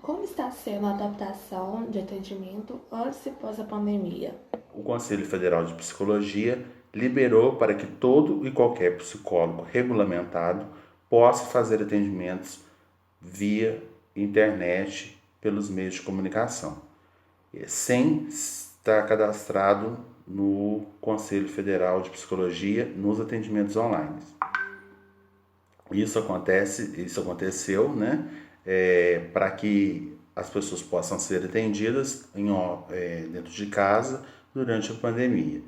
Como está sendo a adaptação de atendimento antes e pós a pandemia? O Conselho Federal de Psicologia liberou para que todo e qualquer psicólogo regulamentado possa fazer atendimentos via internet pelos meios de comunicação, sem estar cadastrado no Conselho Federal de Psicologia nos atendimentos online. Isso aconteceu, né, para que as pessoas possam ser atendidas dentro de casa durante a pandemia.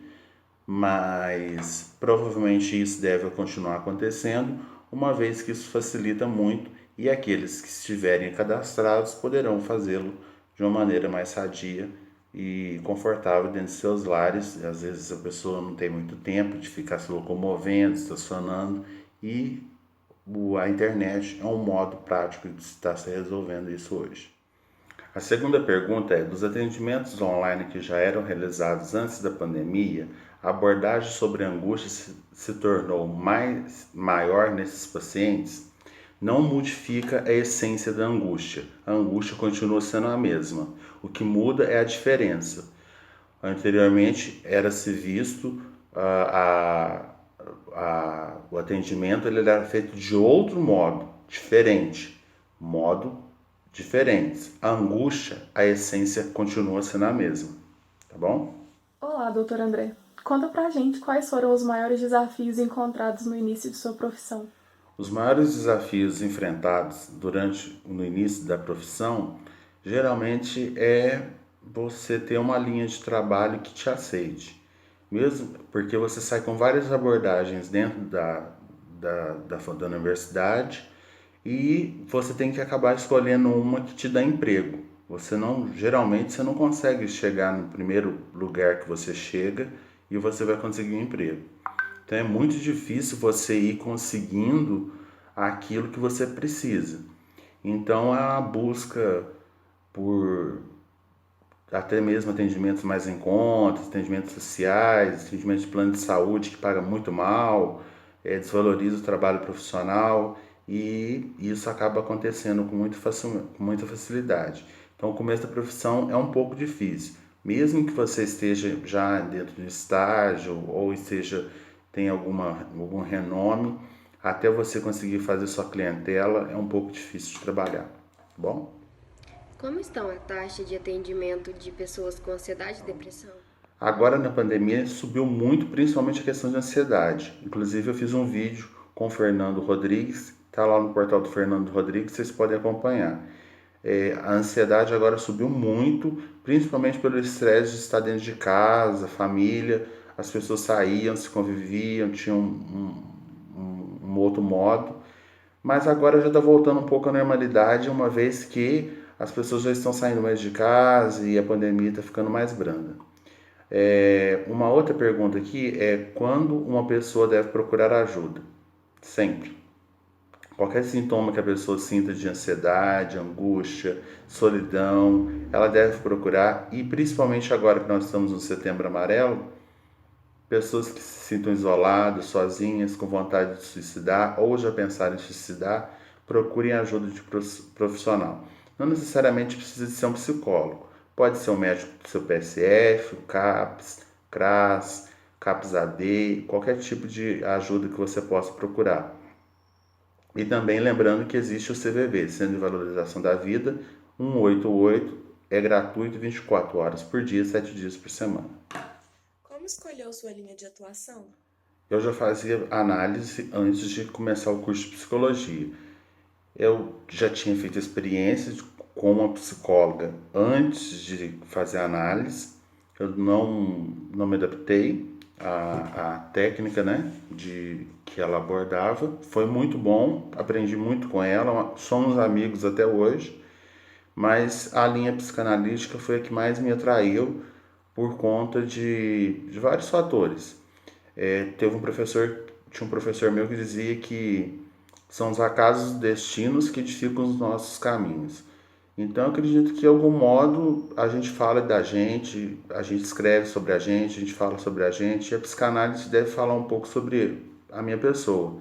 Mas provavelmente isso deve continuar acontecendo, uma vez que isso facilita muito e aqueles que estiverem cadastrados poderão fazê-lo de uma maneira mais sadia e confortável dentro de seus lares. Às vezes a pessoa não tem muito tempo de ficar se locomovendo, estacionando, e a internet é um modo prático de estar se resolvendo isso hoje. A segunda pergunta é: dos atendimentos online que já eram realizados antes da pandemia, a abordagem sobre a angústia se tornou maior nesses pacientes? Não modifica a essência da angústia. A angústia continua sendo a mesma. O que muda é a diferença. Anteriormente era-se visto o atendimento, ele era feito de outro modo, diferente. Modo diferentes. A angústia, a essência continua sendo a mesma, tá bom? Olá, doutor André. Conta pra gente quais foram os maiores desafios encontrados no início de sua profissão. Os maiores desafios enfrentados no início da profissão geralmente é você ter uma linha de trabalho que te aceite. Mesmo porque você sai com várias abordagens dentro da universidade e você tem que acabar escolhendo uma que te dá emprego. Geralmente você não consegue chegar no primeiro lugar que você chega e você vai conseguir um emprego. Então é muito difícil você ir conseguindo aquilo que você precisa. Então a busca por até mesmo atendimentos mais em conta, atendimentos sociais, atendimentos de plano de saúde que paga muito mal, desvaloriza o trabalho profissional, e isso acaba acontecendo com muita facilidade. Então o começo da profissão é um pouco difícil. Mesmo que você esteja já dentro de estágio ou tenha algum renome, até você conseguir fazer sua clientela é um pouco difícil de trabalhar, tá bom? Como estão a taxa de atendimento de pessoas com ansiedade e depressão? Agora na pandemia subiu muito, principalmente a questão de ansiedade. Inclusive eu fiz um vídeo com o Fernando Rodrigues, tá lá no portal do Fernando Rodrigues, vocês podem acompanhar. A ansiedade agora subiu muito, principalmente pelo estresse de estar dentro de casa, família, as pessoas saíam, se conviviam, tinham um outro modo. Mas agora já está voltando um pouco à normalidade, uma vez que as pessoas já estão saindo mais de casa e a pandemia está ficando mais branda. Uma outra pergunta aqui é: quando uma pessoa deve procurar ajuda? Sempre. Qualquer sintoma que a pessoa sinta de ansiedade, angústia, solidão, ela deve procurar, e principalmente agora que nós estamos no Setembro Amarelo, pessoas que se sintam isoladas, sozinhas, com vontade de suicidar ou já pensaram em suicidar, procurem ajuda de profissional. Não necessariamente precisa de ser um psicólogo. Pode ser um médico do seu PSF, o CAPS, CRAS, CAPS-AD, qualquer tipo de ajuda que você possa procurar. E também lembrando que existe o CVV, Centro de Valorização da Vida, 188, é gratuito 24 horas por dia, 7 dias por semana. Como escolheu sua linha de atuação? Eu já fazia análise antes de começar o curso de psicologia. Eu já tinha feito experiências com uma psicóloga antes de fazer a análise. Eu não me adaptei à técnica, né, que ela abordava. Foi muito bom, aprendi muito com ela, somos amigos até hoje, mas a linha psicanalítica foi a que mais me atraiu por conta de vários fatores. Tinha um professor meu que dizia que são os acasos destinos que edificam os nossos caminhos. Então eu acredito que de algum modo a gente fala da gente, a gente escreve sobre a gente fala sobre a gente, e a psicanálise deve falar um pouco sobre a minha pessoa.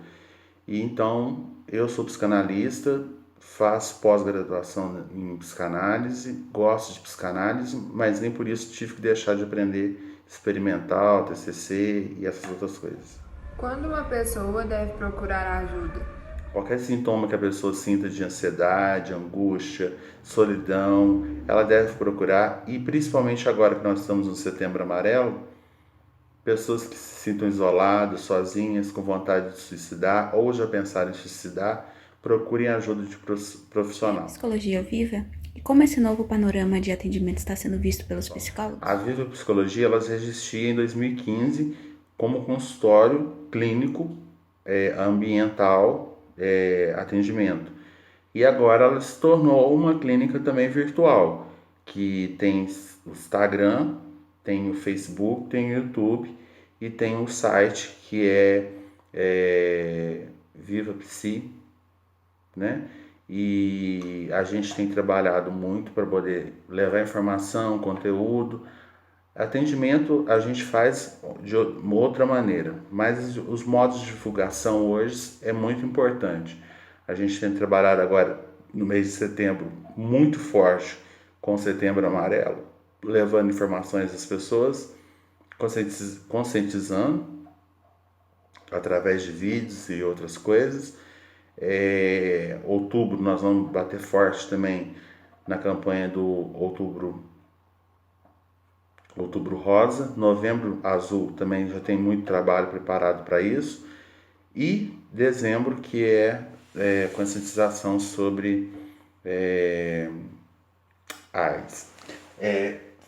E então eu sou psicanalista, faço pós-graduação em psicanálise, gosto de psicanálise, mas nem por isso tive que deixar de aprender experimental, TCC e essas outras coisas. Quando uma pessoa deve procurar ajuda? Qualquer sintoma que a pessoa sinta de ansiedade, angústia, solidão, ela deve procurar, e principalmente agora que nós estamos no Setembro Amarelo, pessoas que se sintam isoladas, sozinhas, com vontade de suicidar ou já pensaram em suicidar, procurem ajuda de profissional. Psicologia Viva? E como esse novo panorama de atendimento está sendo visto pelos psicólogos? A Viva Psicologia, elas existia em 2015 como consultório clínico ambiental atendimento. E agora ela se tornou uma clínica também virtual, que tem o Instagram, tem o Facebook, tem o YouTube e tem o site que é Viva Psi, né? E a gente tem trabalhado muito para poder levar informação, conteúdo. Atendimento a gente faz de outra maneira, mas os modos de divulgação hoje é muito importante. A gente tem trabalhado agora no mês de setembro muito forte com o Setembro Amarelo, levando informações às pessoas, conscientizando através de vídeos e outras coisas. Outubro nós vamos bater forte também na campanha do Outubro Rosa. Novembro Azul também já tem muito trabalho preparado para isso. E dezembro, que é conscientização sobre AIDS.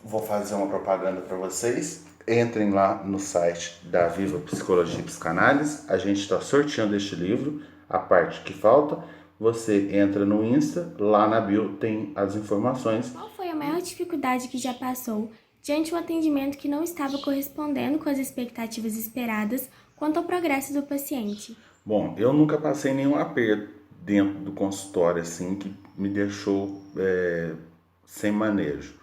Vou fazer uma propaganda para vocês. Entrem lá no site da Viva Psicologia e Psicanálise. A gente está sorteando este livro. A parte que falta, você entra no Insta, lá na bio tem as informações. Qual foi a maior dificuldade que já passou diante de um atendimento que não estava correspondendo com as expectativas esperadas quanto ao progresso do paciente? Bom, eu nunca passei nenhum aperto dentro do consultório assim que me deixou sem manejo.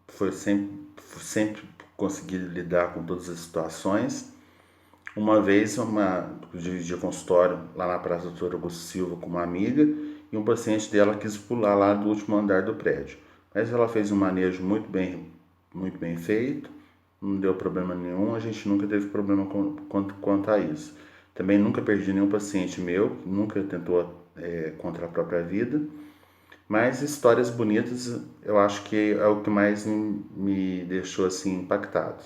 Foi sempre consegui lidar com todas as situações. Uma vez, eu dividi consultório lá na Praça Doutor Augusto Silva com uma amiga e um paciente dela quis pular lá do último andar do prédio. Mas ela fez um manejo muito bem feito, não deu problema nenhum, a gente nunca teve problema quanto a isso. Também nunca perdi nenhum paciente meu, nunca tentou contra a própria vida. Mas histórias bonitas, eu acho que é o que mais me deixou assim impactado.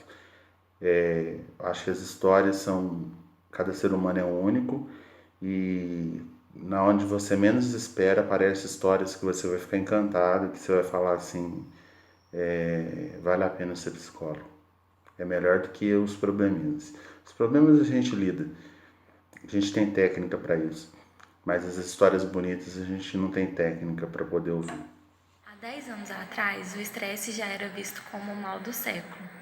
Acho que as histórias são... Cada ser humano é único e na onde você menos espera aparecem histórias que você vai ficar encantado, que você vai falar assim, vale a pena ser psicólogo. É melhor do que os probleminhas. Os problemas a gente lida, a gente tem técnica para isso, mas as histórias bonitas a gente não tem técnica para poder ouvir. Há 10 anos atrás, o estresse já era visto como o mal do século.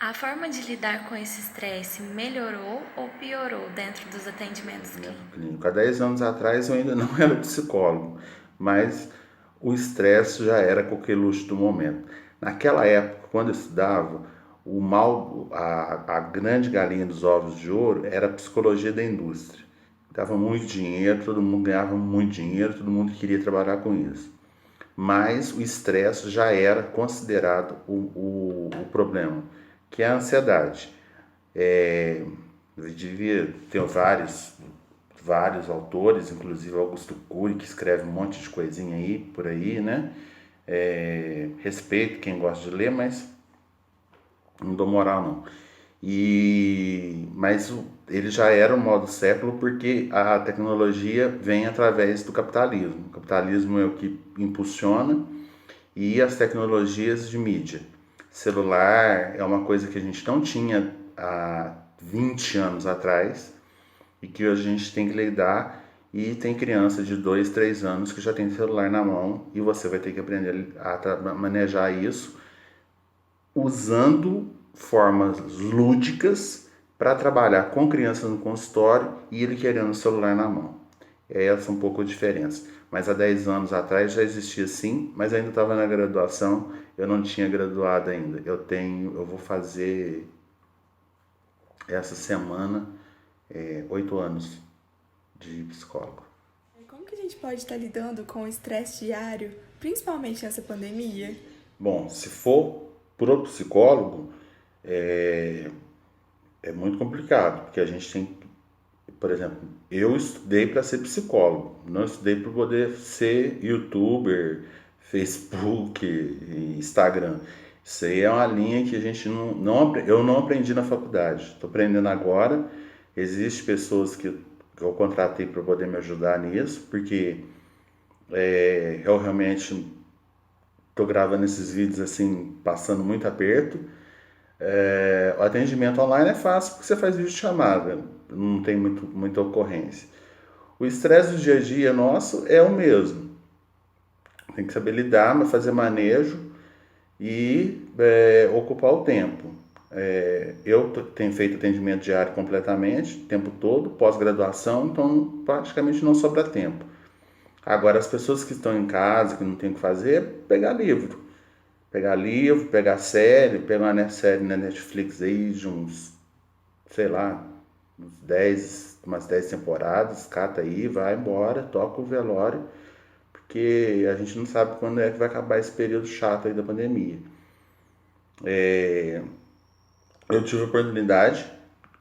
A forma de lidar com esse estresse melhorou ou piorou dentro dos atendimentos clínicos? Há 10 anos atrás eu ainda não era psicólogo, mas o estresse já era coqueluche do momento. Naquela época, quando eu estudava, a grande galinha dos ovos de ouro era a psicologia da indústria. Dava muito dinheiro, todo mundo ganhava muito dinheiro, todo mundo queria trabalhar com isso. Mas o estresse já era considerado o problema, que é a ansiedade. Devia ter vários autores, inclusive Augusto Cury, que escreve um monte de coisinha aí, por aí, né? Respeito quem gosta de ler, mas não dou moral não. Mas ele já era o mal do século porque a tecnologia vem através do capitalismo. O capitalismo é o que impulsiona e as tecnologias de mídia. Celular é uma coisa que a gente não tinha há 20 anos atrás e que hoje a gente tem que lidar, e tem criança de 2, 3 anos que já tem celular na mão e você vai ter que aprender a manejar isso usando formas lúdicas para trabalhar com crianças no consultório e ele querendo o celular na mão. Essa é um pouco a diferença. Mas há 10 anos atrás já existia sim, mas ainda estava na graduação, eu não tinha graduado ainda. Eu vou fazer essa semana 8 anos de psicólogo. Como que a gente pode estar lidando com o estresse diário, principalmente nessa pandemia? Bom, se for pro psicólogo, é muito complicado, porque a gente tem, por exemplo, eu estudei para ser psicólogo, não estudei para poder ser youtuber, Facebook, Instagram. Isso aí é uma linha que a gente eu não aprendi na faculdade, estou aprendendo agora. Existem pessoas que eu contratei para poder me ajudar nisso, porque eu realmente estou gravando esses vídeos assim, passando muito aperto. O atendimento online é fácil porque você faz videochamada, não tem muita ocorrência. O estresse do dia a dia nosso é o mesmo. Tem que saber lidar, mas fazer manejo e ocupar o tempo. Eu tenho feito atendimento diário completamente, o tempo todo, pós-graduação, então praticamente não sobra tempo. Agora, as pessoas que estão em casa, que não tem o que fazer, é pegar livro, pegar série, pegar uma série na Netflix aí de sei lá, umas 10 temporadas, cata aí, vai embora, toca o velório, porque a gente não sabe quando é que vai acabar esse período chato aí da pandemia. Eu tive a oportunidade,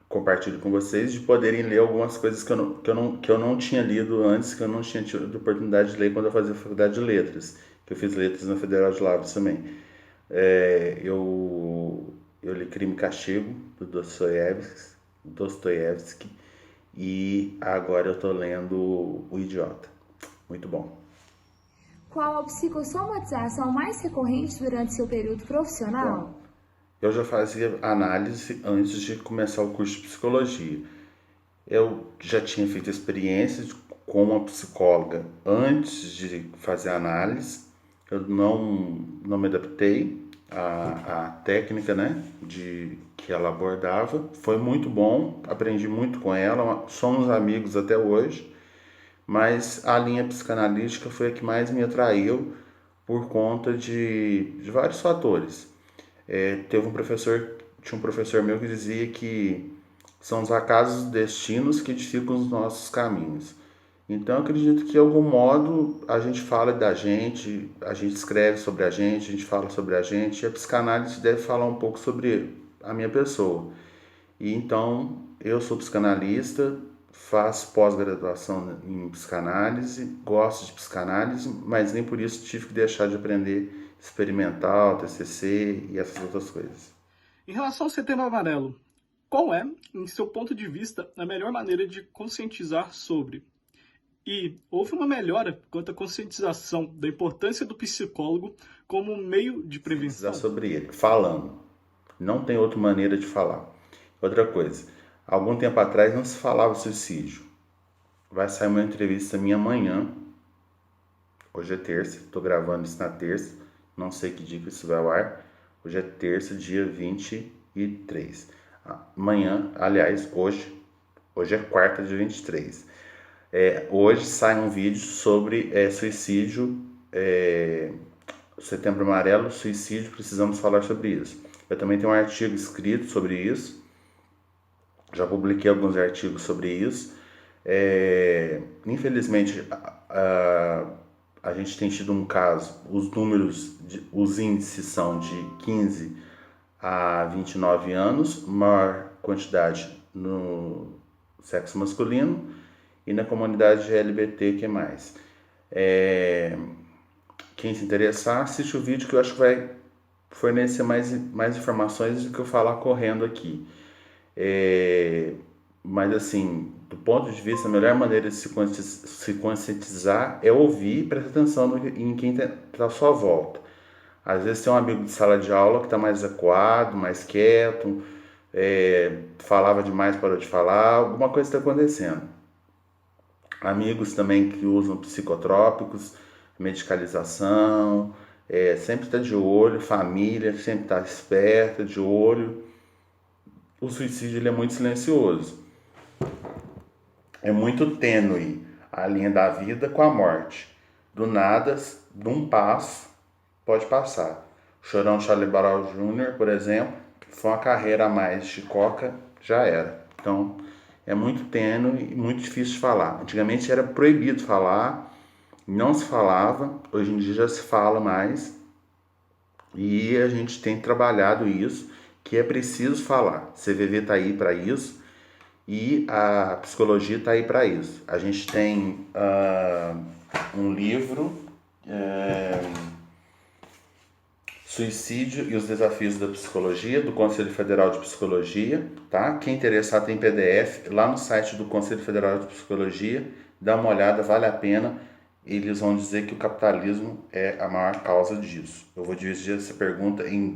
compartilho com vocês, de poderem ler algumas coisas que eu não tinha lido antes, que eu não tinha tido a oportunidade de ler quando eu fazia faculdade de letras, que eu fiz letras na Federal de Lavras também. Eu li Crime e Castigo, do Dostoiévski, e agora eu estou lendo O Idiota. Muito bom. Qual a psicossomatização mais recorrente durante seu período profissional? Bom, eu já fazia análise antes de começar o curso de psicologia. Eu já tinha feito experiências com uma psicóloga antes de fazer análise. Eu não me adaptei à técnica, né, que ela abordava. Foi muito bom, aprendi muito com ela, somos amigos até hoje, mas a linha psicanalítica foi a que mais me atraiu por conta de vários fatores. Tinha um professor meu que dizia que são os acasos destinos que edificam os nossos caminhos. Então, eu acredito que, de algum modo, a gente fala da gente, a gente escreve sobre a gente fala sobre a gente, e a psicanálise deve falar um pouco sobre a minha pessoa. E então, eu sou psicanalista, faço pós-graduação em psicanálise, gosto de psicanálise, mas nem por isso tive que deixar de aprender experimental, TCC e essas outras coisas. Em relação ao Setembro Amarelo, qual é, em seu ponto de vista, a melhor maneira de conscientizar sobre? E houve uma melhora quanto à conscientização da importância do psicólogo como meio de prevenção? Sobre ele, falando. Não tem outra maneira de falar. Outra coisa, algum tempo atrás não se falava suicídio. Vai sair uma entrevista minha amanhã. Hoje é terça, estou gravando isso na terça. Não sei que dia que isso vai ao ar. Hoje é terça, dia 23. Amanhã, aliás, hoje é quarta, dia 23. Hoje sai um vídeo sobre suicídio, Setembro Amarelo, suicídio, precisamos falar sobre isso. Eu também tenho um artigo escrito sobre isso, já publiquei alguns artigos sobre isso. Infelizmente, a gente tem tido um caso, os índices são de 15 a 29 anos, maior quantidade no sexo masculino, e na comunidade LGBTQ+. Quem se interessar, assiste o vídeo que eu acho que vai fornecer mais informações do que eu falar correndo aqui. Mas assim, do ponto de vista, a melhor maneira de se conscientizar é ouvir e prestar atenção em quem está à sua volta. Às vezes tem um amigo de sala de aula que está mais acuado, mais quieto, falava demais, parou de falar, alguma coisa está acontecendo. Amigos também que usam psicotrópicos, medicalização, sempre está de olho, família sempre está esperta, de olho. O suicídio ele é muito silencioso, é muito tênue a linha da vida com a morte. Do nada, de um passo, pode passar. Chorão Charlie Brown Jr., por exemplo, foi uma carreira a mais de coca, já era. Então, é muito tênue e muito difícil de falar. Antigamente era proibido falar, Não se falava, hoje em dia já se fala mais e a gente tem trabalhado isso, que é preciso falar. CVV está aí para isso e a psicologia está aí para isso. A gente tem um livro, Suicídio e os Desafios da Psicologia, do Conselho Federal de Psicologia, tá? Quem interessar tem PDF lá no site do Conselho Federal de Psicologia, dá uma olhada, vale a pena. Eles vão dizer que o capitalismo é a maior causa disso. Eu vou dividir essa pergunta em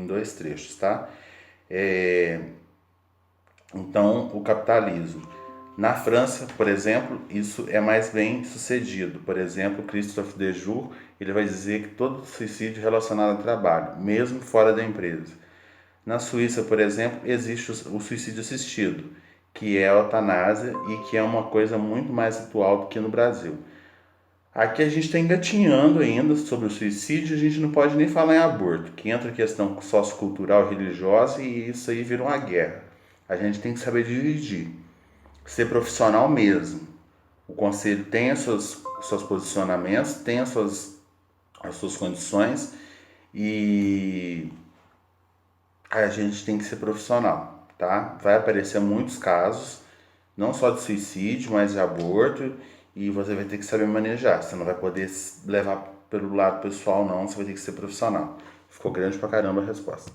dois trechos, tá? Então, o capitalismo. Na França, por exemplo, isso é mais bem sucedido. Por exemplo, Christophe Dejour, ele vai dizer que todo suicídio relacionado ao trabalho, mesmo fora da empresa. Na Suíça, por exemplo, existe o suicídio assistido, que é a eutanásia e que é uma coisa muito mais atual do que no Brasil. Aqui a gente está engatinhando ainda sobre o suicídio, a gente não pode nem falar em aborto, que entra a questão sociocultural e religiosa e isso aí vira uma guerra. A gente tem que saber dividir, ser profissional mesmo. O conselho tem os seus posicionamentos, tem as suas condições e a gente tem que ser profissional, tá? Vai aparecer muitos casos, não só de suicídio, mas de aborto, e você vai ter que saber manejar. Você não vai poder levar pelo lado pessoal, não. Você vai ter que ser profissional. Ficou grande pra caramba a resposta.